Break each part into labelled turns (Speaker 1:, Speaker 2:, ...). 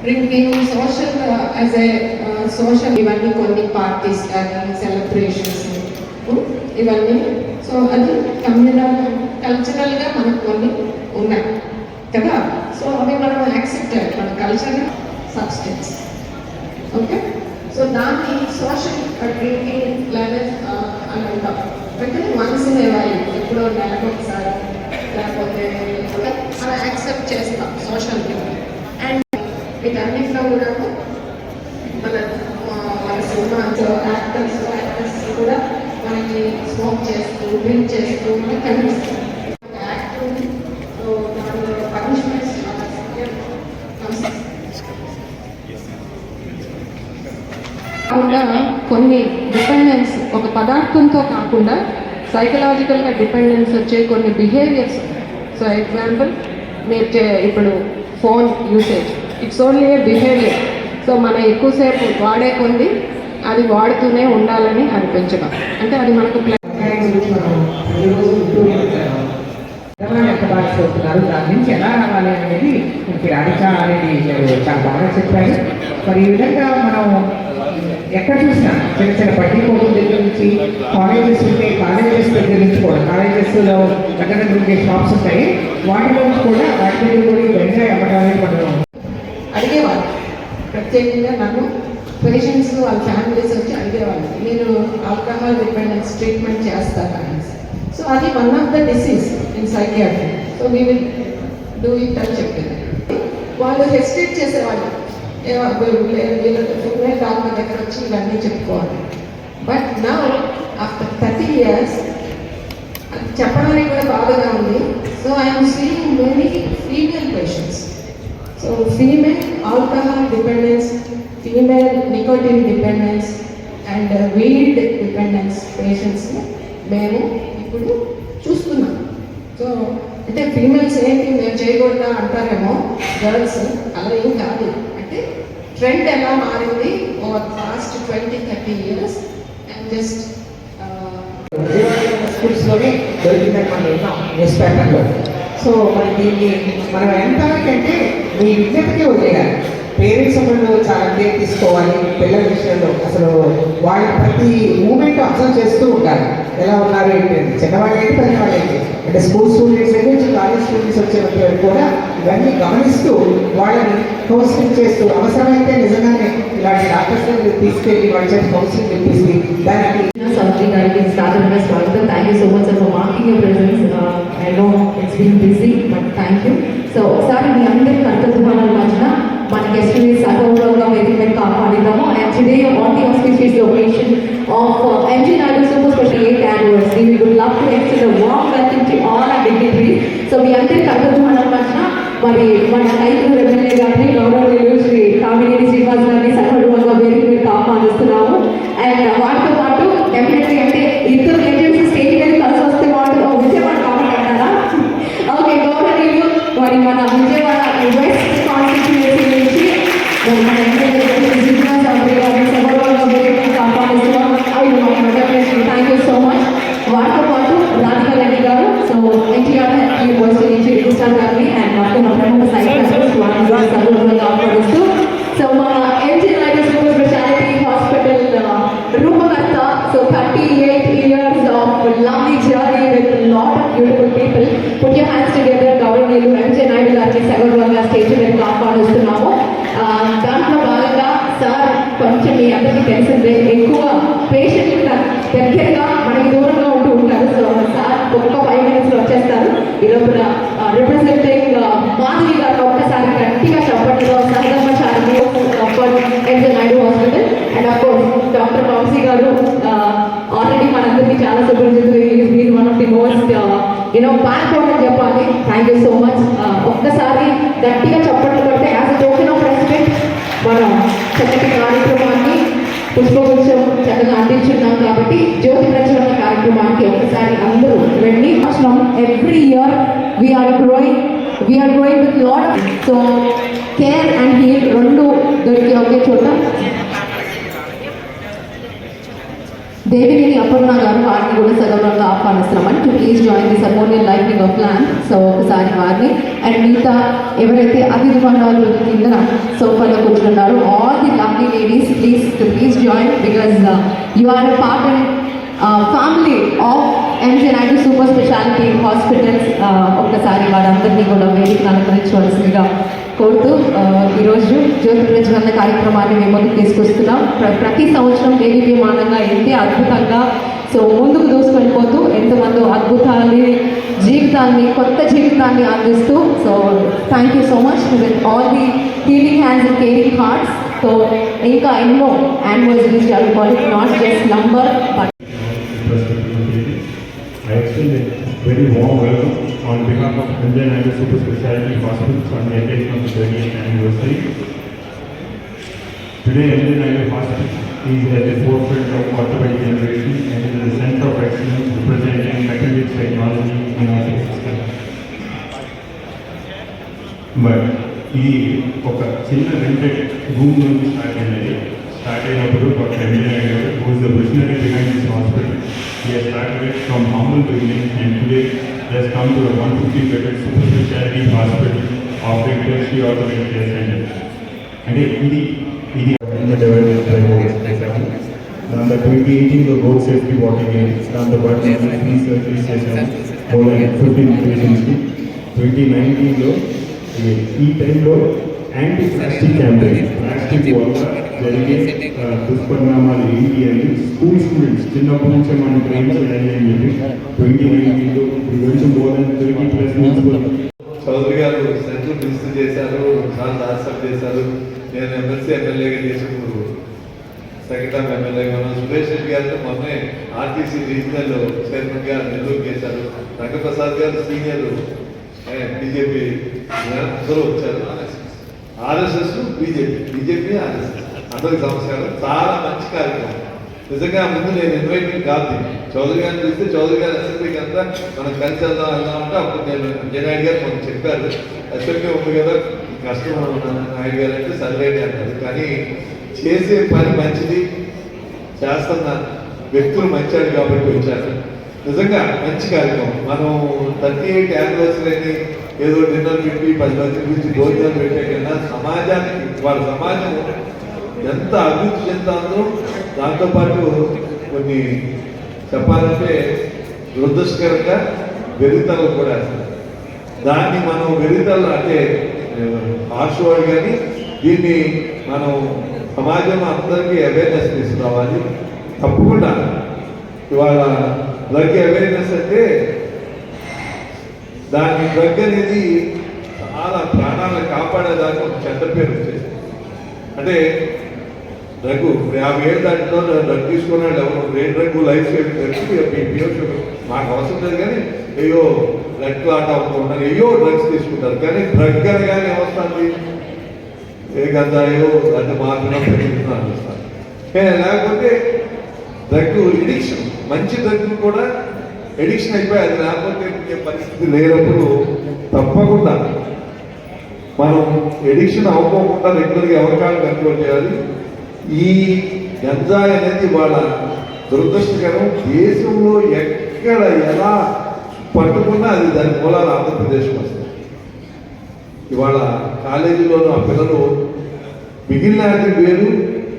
Speaker 1: Drinking social as a social ఇవన్నీ కొన్ని parties కానీ సెలబ్రేషన్స్ ఇవన్నీ. సో అది కమ్యూనల్ కల్చరల్గా మనకు కొన్ని ఉన్నాయి కదా. సో అవి మనం యాక్సెప్ట్ చేయాలి, మన కల్చర్ సబ్స్టెన్స్. ఓకే, సో దాన్ని సోషల్ డ్రింకింగ్ లెవెల్ అని అంటాం. అంటే వన్స్ ఇన్ ఏ వైల్, ఎప్పుడో నెలకు ఒకసారి లేకపోతే మనం యాక్సెప్ట్ చేస్తాం సోషల్ డ్రింకింగ్. అండ్ వీటన్నిటిలో కూడా మన సినిమాస్ యాక్టర్స్ కూడా మనకి స్మోక్ చేస్తూ డ్రింక్ చేస్తూ మనకి కనిపిస్తుంది. యాక్టింగ్ పనిష్మెంట్స్ కాకుండా కొన్ని డిపెండెన్స్ ఒక పదార్థంతో కాకుండా సైకలాజికల్గా డిపెండెన్స్ వచ్చే కొన్ని బిహేవియర్స్. సో ఎగ్జాంపుల్ మీరు ఇప్పుడు phone usage, it's only A behaviour. So మనం ఎక్కువసేపు వాడే కొంది అది వాడుతూనే ఉండాలని అనిపించడం, అంటే అది మనకు
Speaker 2: భావిస్తున్నారు. దాని నుంచి ఎలా రావాలి అనేది రాధిక అనేది చాలా బాగా చెప్పారు. మరి ఈ విధంగా మనం ఎక్కడ చూసినా చిన్న చిన్న బడ్డీ కోర్టుల దగ్గర నుంచి కాలేజెస్ ఉంటే కాలేజెస్ దగ్గర నుంచి కూడా కాలేజెస్లో దగ్గర ఉండే షాప్స్ ఉంటాయి, వాటిలో కూడా వాటి దగ్గర కూడా వెంటనే అమ్మడానికి మనం
Speaker 1: అడిగేవాళ్ళు. ప్రత్యేకంగా నన్ను పేషెంట్స్ వాళ్ళ ఫ్యామిలీస్ వచ్చి అడిగేవాళ్ళు, మీరు ఆల్కహాల్ డిపెండెన్స్ ట్రీట్మెంట్ చేస్తారా అనేసి. సో అది one of the disease in psychiatry. So we will do it అని చెప్పింది. వాళ్ళు హెసిటేట్ చేసేవాళ్ళు, ఫిమేల్ డాక్టర్ దగ్గర వచ్చి ఇవన్నీ చెప్పుకోవాలి. బట్ నా ఆఫ్టర్ 30 years చెప్పడానికి కూడా బాధగా ఉంది. So I'm seeing many female patients. So female alcohol dependence, female nicotine dependence and weed dependence పేషెంట్స్ని మేము ఇప్పుడు చూస్తున్నాం. సో అంటే ఫీమేల్స్ ఏంటి మేము చేయకూడదా అంటారేమో గర్ల్స్, అలా ఏం కాదు. అంటే ట్రెండ్ ఎలా మారింది over past 20-30 years and just
Speaker 2: స్కూల్స్లోనే దొరికిందని మనం విన్నాం న్యూస్ పేపర్లో. సో మరి దీన్ని మనం ఎంతకంటే మీ విజ్ఞతకే వదిలేయాలి. పేరెంట్స్ వాళ్ళు చాలా కేర్ తీసుకోవాలి పిల్లల విషయంలో. అసలు వాళ్ళ ప్రతి మూమెంట్ అబ్జర్వ్ చేస్తూ ఉండాలి, ఎలా ఉన్నారు ఏంటి అని. చిన్నవాళ్ళు ఏంటి పెద్దవాళ్ళు ఏంటి, అంటే స్కూల్ స్టూడెంట్స్ నుంచి కాలేజ్ స్టూడెంట్స్ వచ్చే కూడా ఇవన్నీ గమనిస్తూ వాళ్ళని కౌన్సిలింగ్ చేస్తూ అవసరమైతే నిజంగానే ఇలాంటి డాక్టర్స్ తీసుకెళ్ళి వాళ్ళ చేతి కౌన్సిలింగ్ ఇప్పిస్తే దానికి
Speaker 3: something I can start with my Swagata. Thank you so much sir for marking your presence. I know it's been busy, but thank you. So, sorry, we under Kartatuvana Rajna, my guest is Sakavraga Medical Kapadidamo, and today on the auspicious location of MG Naidu Super Special 8th Anniversary, we would love to extend a warm welcome to all our dignitaries. So, we under Kartatuvana Rajna, మరి మన రైతులు MLA గారిని గౌరవనీయులు శ్రీ కామినేని శ్రీనివాస్ గారిని సగర్వంగా వేదిక ఆహ్వానిస్తున్నాము. And వాటితో పాటు డెఫినెట్లీ అంటే ఇద్దరు లెజెండ్స్ స్టేజ్ మీద కలిసి వస్తే వాళ్ళు విజయవాడ కావాలంటారా? ఓకే, గౌరవనీయులు మరి మన విజయవాడ వెస్ట్ కాన్స్టిట్యూన్సీ నుంచి మన ఎమ్మెల్యే శ్రీనివాస్ గారిని సగర్వంగా వేదిక ఆహ్వానిస్తున్నాము. Thank you so much. వాటితో పాటు రాధికా రెడ్డి గారు, సో ఎన్టీఆర్ యూనివర్సిటీ నుంచి రిజిస్ట్రార్ గారిని అండ్ మొత్తం ప్రముఖ సైకాట్రిస్ట్ వారిని సగర్వంగా ఆహ్వానిస్తూ, సో మన MG Naidu super speciality hospital రూపకర్త, so 38 years of lovely journey with a lot of beautiful people. Put your hands together. గౌరవనీయులు ఎంజీ నాయుడు గారిని సగర్వంగా స్టేజ్ మీద ఆహ్వానిస్తున్నాము. దాంట్లో భాగంగా సార్ కొంచెం మీ అందరికీ తెలిసిందే ఎక్కువ పేషెంట్ దగ్గరగా మనకి దూరంగా ఉంటూ ఉంటారు. సో సార్ ఒక్క 5 minutes వచ్చేస్తారు. ఈ లోపల రిప్రజెంటింగ్ మాధవి గారు ఒక్కసారి గట్టిగా చెప్పట్లో సహధర్మచారి MG Naidu hospital and of course doctor కౌన్సీ గారు ఆల్రెడీ మనందరికీ చాలా సుపరిచితులు. Is one of the most backbone అని చెప్పాలి. Thank you so much. ఒక్కసారి గట్టిగా చెప్పట్లు పడితే as a token of respect మనం చక్కటి కార్యక్రమాన్ని పుష్పగుచ్చం చక్కగా అందించున్నాం కాబట్టి జ్యోతి ప్రచురణ కార్యక్రమానికి ఒకసారి అందరూ వెళ్ళి every year we're growing with lot of so care and heal రెండు దొరికే ఒకే చోట దేవినేని అపర్ణ గారు వారిని కూడా సగౌరవంగా ఆహ్వానిస్తున్నామని to please join the ceremonial lighting of plan. So ఒకసారి వారిని అండ్ మిగతా ఎవరైతే అతిథి మండలు కింద సోఫాలో కూర్చున్నారో all the lovely ladies please join because you are a part and family of MJ Naidu super speciality hospitals. ఒక్కసారి వారందరినీ కూడా వేదికను అలంకరించవలసిందిగా కోరుతూ ఈరోజు జ్యోతి ప్రజ్వలన కార్యక్రమాన్ని మేము ముందుకు తీసుకొస్తున్నాం. ప్రతి సంవత్సరం దేదీప్యమానంగా ఎంతే అద్భుతంగా సో ముందుకు దూసుకెళ్ళిపోతూ ఎంతమంది అద్భుతాన్ని జీవితాన్ని కొత్త జీవితాన్ని అందిస్తూ so thank you so much with all the healing hands and caring hearts. So ఇంకా ఎన్నో యానివర్సరీస్ జరుపుకోవాలి, not just number but
Speaker 4: I extend a very warm welcome on behalf of Anjay Naidu Super Speciality Hospitals on the occasion of the 30th anniversary. Today, Anjay Naidu Hospital is at the forefront of orthopedic innovation and is the center of excellence representing cutting-edge technology in our system. But ఇది ఒక చిన్న rented room నుంచి start అయినప్పుడు doctor M J Naidu గారు who is the visionary behind this hospital. He has started it from humble beginning and today he has come to a 150-bedded super specialty hospital offering tertiary orthopedic care center. అంటే ఇది దాంట్లో 2018లో road safety walking దాంతో పాటు free surgeries చేశాము more than 15 పేషెంట్స్కి. 2019లో ఈ టైంలో anti plastic campaign plastic వల్ల జరిగే దుష్పరిణామాలు ఏంటి అని స్కూల్ స్టూడెంట్స్ చిన్నప్పటి నుంచే మనం ట్రైన్ చేయాలి అని చెప్పి 2019లో కొంచెం మోర్ దాన్ 30+ మున్సిపల్
Speaker 5: చౌదరి గారు సెంట్రల్ మినిస్టర్ చేశారు, చాలా రాజ్యసభ చేశారు. నేను ఎమ్మెల్సీ ఎమ్మెల్యేగా చేసినప్పుడు సెకండ్ టైం ఎమ్మెల్యేగా ఉన్నాను. సురేష్ రెడ్డి గారితో మొన్నే ఆర్టీసీ రీజనల్ చైర్మన్గా నెల్లూరు చేశారు. రంగప్రసాద్ గారు సీనియర్ బీజేపీ అందరూ వచ్చారు. ఆర్ఎస్ఎస్ బీజేపీ ఆర్ఎస్ఎస్ అందరికి నమస్కారం. చాలా మంచి కార్యక్రమం. నిజంగా ముందు నేను ఇన్వైటింగ్ కాదు, చౌదరి గారిని చూస్తే చౌదరి గారు అసెంబ్లీకి అంతా మనం కలిసి వెళ్దాం అంటే అప్పుడు నేను నాయుడు గారు మనకు చెప్పారు అసెంబ్లీ ఉంది కదా కష్టం నాయుడు గారు అంటే సరిలేండి అన్నారు. కానీ చేసే పని మంచిది, చేస్తున్న వ్యక్తులు మంచాడు కాబట్టి వచ్చారు. నిజంగా మంచి కార్యక్రమం. మనం 38 యానివర్సరీని ఏదో డిన్నర్ పెట్టి 10 మంది గురించి భోజనాలు పెట్టే కన్నా సమాజానికి వాళ్ళ సమాజం ఎంత అభివృద్ధి చెందుతుందో దాంతోపాటు కొన్ని చెప్పాలంటే దురదృష్టకరంగా వెరితలు కూడా దాన్ని మనం వెరితలు అంటే ఆశవాడు కానీ దీన్ని మనం సమాజంలో అందరికీ అవేర్నెస్ తీసుకురావాలి. తప్పకుండా ఇవాళ డ్రగ్ అవేర్నెస్ అంటే దాని డ్రగ్ అనేది చాలా ప్రాణాలను కాపాడేదాకా ఒక చెడ్డ పేరు వచ్చేది. అంటే డ్రగ్ 50 ఏళ్ళు దాంట్లో డ్రగ్ తీసుకున్నాడు ఎవరు brain drug life saving drug BPO sugar మాకు అవసరం లేదు. కానీ అయ్యో బ్లడ్ క్లాట్ అవుతుంటారు, అయ్యో డ్రగ్స్ తీసుకుంటారు. కానీ డ్రగ్ అనగానే ఏమొస్తుంది, ఏ గంజాయో అది మాత్రం పెరుగుతుందో అనిపిస్తారు. లేకపోతే డ్రగ్ ఎడిక్షన్, మంచి డ్రగ్ కూడా ఎడిక్షన్ అయిపోయి అది లేకపోతే పరిస్థితి లేనప్పుడు తప్పకుండా మనం ఎడిక్షన్ అవ్వకుండా రెగ్యులర్గా ఎవరికాలు కంట్రోల్ చేయాలి. ఈ గంజాయి అనేది వాళ్ళ దురదృష్టకరం. దేశంలో ఎక్కడ ఎలా పట్టుకున్నా అది దాని మూలాలు ఆంధ్రప్రదేశ్కి వస్తుంది. ఇవాళ కాలేజీలోనూ ఆ పిల్లలు మిగిలిన వేరు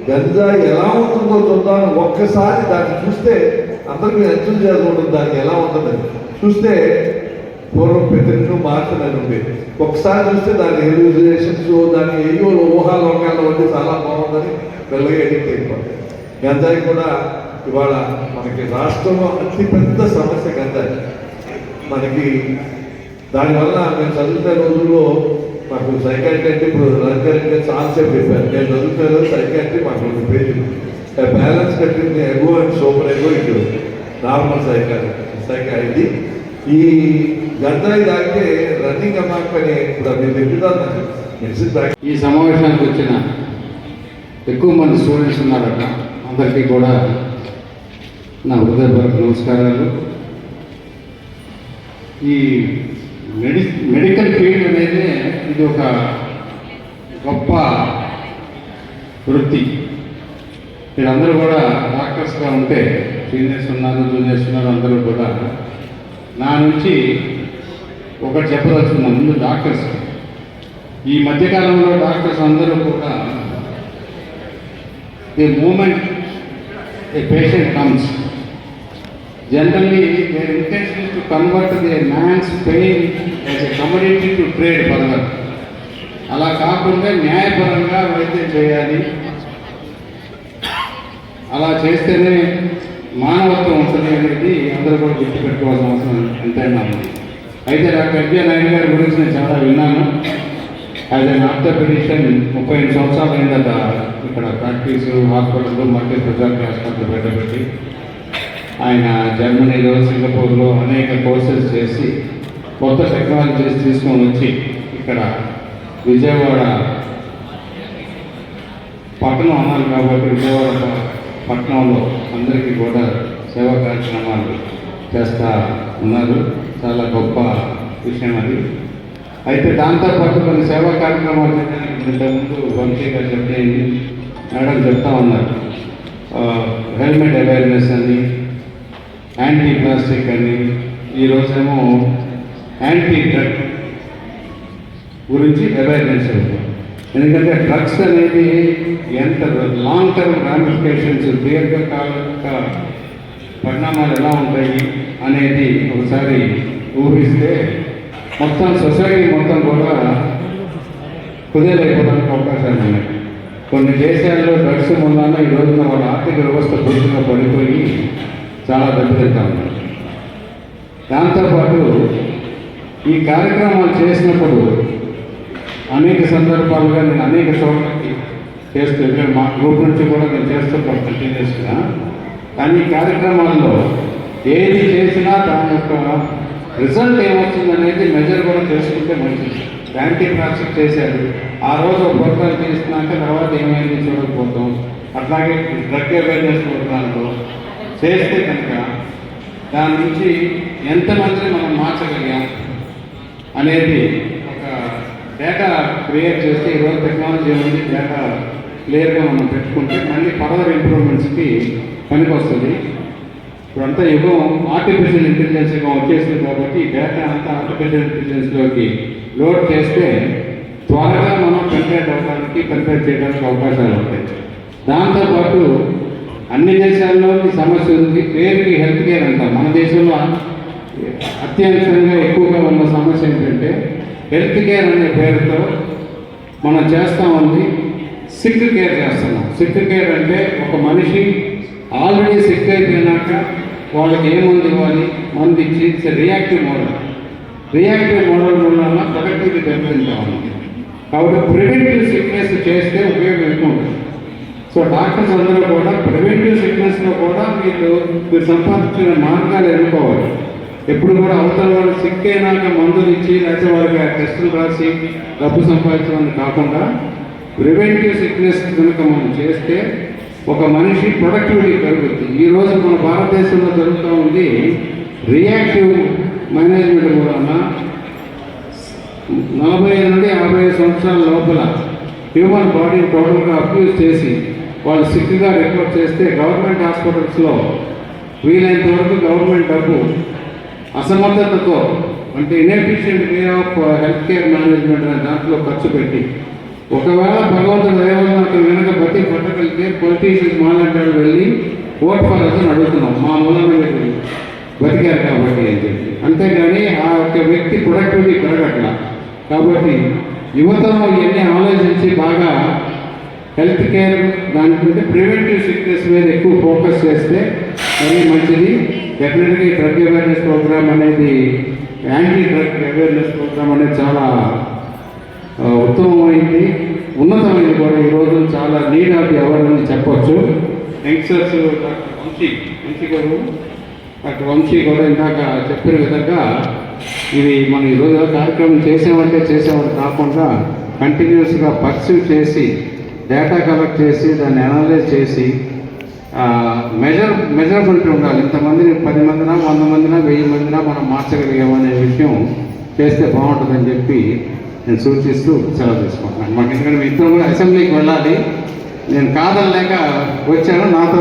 Speaker 5: గంజాయి ఎలా ఉంటుందో చూద్దామని ఒక్కసారి దాన్ని చూస్తే అందరికీ ఎంతూజియాజం ఉంటుంది. దానికి ఎలా ఉంటుందని చూస్తే పూర్వం ప్రతినిధులు మార్చదని ఉండేది. ఒకసారి చూస్తే దాని ఎలిజిలేషన్స్ దాని ఏయో ఊహాలోకాల్లో ఉండి చాలా బాగుందని పిల్లగా ఎడిక్ట్ అయిపోతాయి. గంజాయి కూడా ఇవాళ మనకి రాష్ట్రంలో అతిపెద్ద సమస్య గంజాయి. మనకి దానివల్ల మేము చదువుతున్న రోజుల్లో మాకు సైకాట్రీ అంటే ఇప్పుడు రాజకీయ చాలాసేపు చెప్పారు. నేను చదువుతున్న సైకాట్రీ మాకు 2 పేజీలు బ్యాలెన్స్ కట్టింది ఎగో అండ్ సూపర్ ఎగో ఇటు నార్మల్ సైకాట్రీ. ఈ గంజాయి తాగితే రన్నింగ్ అమాక్ అని ఇప్పుడు మీరు చెప్తున్నారు.
Speaker 6: ఈ సమావేశానికి వచ్చిన ఎక్కువ మంది స్టూడెంట్స్ ఉన్నారట. అందరికీ కూడా నా హృదయపూర్వక నమస్కారాలు. ఈ మెడికల్ ఫీల్డ్ అనేది ఇది ఒక గొప్ప వృత్తి. మీరందరూ కూడా డాక్టర్స్గా ఉంటే సీనియర్స్ ఉన్నారు, జూనియర్స్ ఉన్నారు, అందరూ కూడా నా నుంచి ఒకటి చెప్పదలుచుకున్నాను. ముందు డాక్టర్స్, ఈ మధ్యకాలంలో డాక్టర్స్ అందరూ కూడా the moment a patient comes, generally their intention is to convert the man's pain as a commodity to trade further. అలా కాకుండా న్యాయపరంగా వైద్యం చేయాలి. అలా చేస్తేనే మానవత్వం ఉంటుంది అనేది అందరూ కూడా గుర్తుపెట్టుకోవాల్సిన అవసరం ఎంతైనా ఉంది. అయితే డాక్టర్ ఎన్జే నాయుడు గారి గురించి నేను చాలా విన్నాను. యాజ్ అన్ ఆర్థోపెడిషన్ 35 సంవత్సరాలు అయిందట ఇక్కడ practice, hospital, multi speciality hospital పెట్టబెట్టి ఆయన జర్మనీలో, సింగపూర్లో అనేక కోర్సెస్ చేసి కొత్త టెక్నాలజీస్ తీసుకొని వచ్చి ఇక్కడ విజయవాడ పట్టణం అన్నారు కాబట్టి విజయవాడ పట్టణంలో అందరికీ కూడా సేవా కార్యక్రమాలు చేస్తూ ఉన్నారు. చాలా గొప్ప విషయం అది. అయితే దాంతోపాటు కొన్ని సేవా కార్యక్రమాలు చేయడానికి ఇంతకుముందు వంశీ గారు చెప్పేది మేడం చెప్తా ఉన్నారు. హెల్మెట్ అవేర్నెస్ అని, యాంటీ ప్లాస్టిక్ అని, ఈరోజేమో యాంటీ డ్రగ్ గురించి అవేర్నెస్ అవుతుంది. ఎందుకంటే డ్రగ్స్ అనేది ఎంత లాంగ్ టర్మ్ రామిఫికేషన్స్, దీర్ఘకాలిక పరిణామాలు ఎలా ఉంటాయి అనేది ఒకసారి ఊహిస్తే మొత్తం సొసైటీ మొత్తం కూడా కుదేలైపోవడానికి అవకాశాలు ఉన్నాయి. కొన్ని దేశాల్లో డ్రగ్స్ మూలాన ఈ రోజున వాళ్ళ ఆర్థిక వ్యవస్థ పూర్తిగా పడిపోయి చాలా దెబ్బతింటా ఉన్నారు. దాంతోపాటు ఈ కార్యక్రమాలు చేసినప్పుడు అనేక సందర్భాలుగా నేను అనేక చోట్లకి చేస్తూ, మా గ్రూప్ నుంచి కూడా నేను చేస్తుంటాను కంటిన్యూస్గా. కానీ ఈ కార్యక్రమాల్లో ఏది చేసినా దాని యొక్క రిజల్ట్ ఏమవుతుందనేది మెజర్ కూడా చేసుకుంటే మంచిది. యాంటీ ప్లాస్టిక్ చేశారు, ఆ రోజు ఒక ప్రోగ్రాం చేసినాక తర్వాత ఏమైంది చూడకపోతాం. అట్లాగే డ్రగ్ అవేర్నెస్ ప్రోగ్రాంలో చేస్తే కనుక దాని నుంచి ఎంతమందిని మనం మార్చగలిగాం అనేది ఒక డేటా క్రియేట్ చేస్తే, ఈరోజు టెక్నాలజీ ఉంది, డేటా క్లియర్గా మనం పెట్టుకుంటే మళ్ళీ ఫర్దర్ ఇంప్రూవ్మెంట్స్కి పనికి వస్తుంది. ఇప్పుడంతా యుగం ఆర్టిఫిషియల్ ఇంటెలిజెన్స్గా వచ్చేసింది కాబట్టి ఈ డేటా అంతా ఆర్టిఫిషియల్ ఇంటెలిజెన్స్లోకి లోడ్ చేస్తే త్వరగా మనం కంపేర్ చేయడానికి అవకాశాలు ఉంటాయి. దాంతోపాటు అన్ని దేశాల్లో ఈ సమస్య ఉంది. పేరుకి హెల్త్ కేర్ అంటాం. మన దేశంలో అత్యంతంగా ఎక్కువగా ఉన్న సమస్య ఏంటంటే హెల్త్ కేర్ అనే పేరుతో మనం చేస్తామంది సిక్ కేర్ చేస్తున్నాం. సిక్ కేర్ అంటే ఒక మనిషి ఆల్రెడీ సిక్ అయిపోయినాక వాళ్ళకి ఏ మందు ఇవ్వాలి, మందు ఇచ్చి రియాక్టివ్ మోడల్. రియాక్టివ్ మోడల్ వల్ల ప్రొడక్టివిటీ దెబ్బతింటా ఉంది. కాబట్టి ప్రివెంటివ్ సిక్నెస్ చేస్తే ఉపయోగం ఎక్కువ ఉంటుంది. సో డాక్టర్స్ అందరూ కూడా ప్రివెంటివ్ సిక్నెస్లో కూడా మీరు సంపాదించిన మార్గాలు ఎన్నుకోవాలి. ఎప్పుడు కూడా అవతల వాళ్ళు సిక్ అయినాక మందులు ఇచ్చి లేకపోతే వాళ్ళకి ఆ టెస్టులు రాసి డబ్బు సంపాదించడం కాకుండా ప్రివెంటివ్ సిక్నెస్ కనుక మనం చేస్తే ఒక మనిషి ప్రొడక్టివిటీ పెరుగుతుంది. ఈరోజు మన భారతదేశంలో జరుగుతూ ఉంది రియాక్టివ్ మేనేజ్మెంట్ వలన 45 నుండి 55 సంవత్సరాల లోపల హ్యూమన్ బాడీని టోటల్గా అబ్యూజ్ చేసి వాళ్ళు సిక్గా రిపోర్ట్ చేస్తే గవర్నమెంట్ హాస్పిటల్స్లో వీలైనంత వరకు గవర్నమెంట్ డబ్బు అసమర్థతతో, అంటే inefficient way of health care management అనే దాంట్లో ఖర్చు పెట్టి, ఒకవేళ భగవంతుడు దయవలన వెనక బతి పట్టగలిగితే పొలిటీషియన్స్ మాట్లాడారు వెళ్ళి ఓట్ ఫర్ అస్ అని అడుగుతున్నాం, మా మూలంగా మీరు బతికారు కాబట్టి అని చెప్పి. అంతేగాని ఆ యొక్క వ్యక్తి ప్రొడక్టివిటీ పెరగట్ల. కాబట్టి యువతలో ఇవన్నీ ఆలోచించి బాగా హెల్త్ కేర్ దానికంటే ప్రివెంటివ్ సిక్నెస్ మీద ఎక్కువ ఫోకస్ చేస్తే మరీ మంచిది. డెఫినెట్గా ఈ డ్రగ్ అవేర్నెస్ ప్రోగ్రామ్ అనేది, యాంటీ డ్రగ్ అవేర్నెస్ ప్రోగ్రామ్ అనేది చాలా ఉత్తమమైంది, ఉన్నతమైంది కూడా. ఈరోజు చాలా నీడ్ ఆఫ్ ది అవర్ అని చెప్పచ్చు. యంగ్స్టర్స్ డాక్టర్ వంశీ కూడా ఇందాక చెప్పిన విధంగా ఇది మనం ఈరోజు కార్యక్రమం చేసామంటే కాకుండా కంటిన్యూస్గా పర్సీవ్ చేసి డేటా కలెక్ట్ చేసి దాన్ని అనలైజ్ చేసి మెజరబిలిటీ ఉండాలి. ఇంతమందిని 10 మందినా 100 మందినా 1000 మందినా మనం మార్చగలిగామనే విషయం చేస్తే బాగుంటుందని చెప్పి నేను సూచిస్తూ సెలవు తీసుకుంటున్నాను. మాకు ఎందుకంటే మీ ఇద్దరు కూడా అసెంబ్లీకి వెళ్ళాలి. నేను కాదనలేక వచ్చాను. నాతో